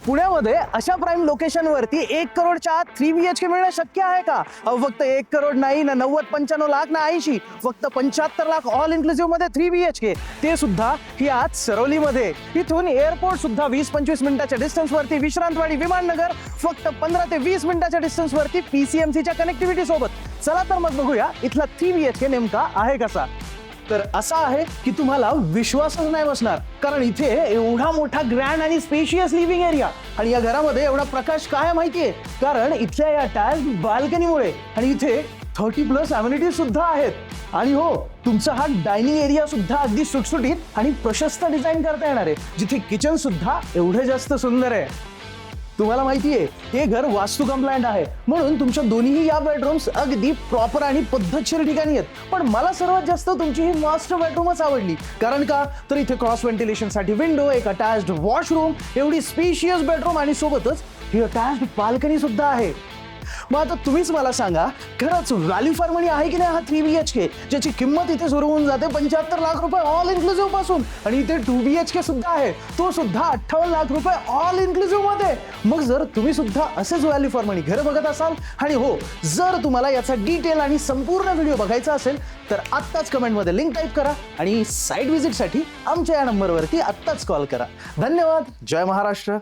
पुण्यामध्ये अशा प्राईम लोकेशनवरती 1 करोडच्या आत 3 BHK मिळणं शक्य आहे का? अहो फक्त 1 करोड नाही ना 90-95 लाख ना 80, फक्त 75 लाख ऑल इन्क्लुसिव्ह मध्ये 3 BHK, ते सुद्धा यात सरोलीमध्ये. इथून एअरपोर्ट सुद्धा 20-25 मिनिटाच्या डिस्टन्स वरती, विश्रांतवाडी विमाननगर फक्त 15 ते 20 मिनिटाच्या डिस्टन्स वरती PCMCच्या कनेक्टिव्हिटी सोबत. चला तर मग बघूया इथला 3 BHK नेमका आहे कसा. तर असा आहे की तुम्हाला विश्वासच नाही बसणार, कारण इथे एवढा मोठा ग्रँड आणि स्पेशियस लिव्हिंग एरिया, आणि या घरामध्ये एवढा प्रकाश काय माहितीये, कारण इथल्या या टायर बाल्कनीमुळे. आणि इथे 30+ अम्युनिटीज सुद्धा आहेत. आणि हो, तुमचा हा डायनिंग एरिया सुद्धा अगदी सुटसुटीत आणि प्रशस्त डिझाईन करता येणार आहे, जिथे किचन सुद्धा एवढे जास्त सुंदर आहे. तुम्हाला माहितीये हे घर वास्तू कंप्लायंट आहे, म्हणून तुमच्या दोन्ही या बेडरूम्स अगदी प्रॉपर आणि पद्धतशीर ठिकाणी आहेत. पण मला सर्वात जास्त तुमची ही मास्टर बेडरूमच आवडली. कारण का तर इथे क्रॉस व्हेंटिलेशन साठी विंडो, एक अटॅच्ड वॉशरूम, एवढी स्पेशियस बेडरूम आणि सोबतच ही अटॅच्ड बाल्कनी सुद्धा आहे. मग आता तुम्हीच मला सांगा, खरंच व्हॅल्यू फॉर मनी आहे की नाही हा 3 BHK, ज्याची किंमत इथे सुरू होऊन जाते 75 लाख रुपये ऑल इन्क्लुसिव्ह पासून. आणि इथे 2 BHK सुद्धा आहे, तो सुद्धा 58 लाख रुपये ऑल इन्क्लुसिव्ह मध्ये. मग जर तुम्ही सुद्धा असेच व्हॅल्यू फॉर मनी घर बघत असाल, आणि हो, जर तुम्हाला याचा डिटेल आणि संपूर्ण व्हिडिओ बघायचा असेल, तर आत्ताच कमेंटमध्ये लिंक टाईप करा आणि साईट व्हिजिटसाठी आमच्या या नंबरवरती आत्ताच कॉल करा. धन्यवाद. जय महाराष्ट्र.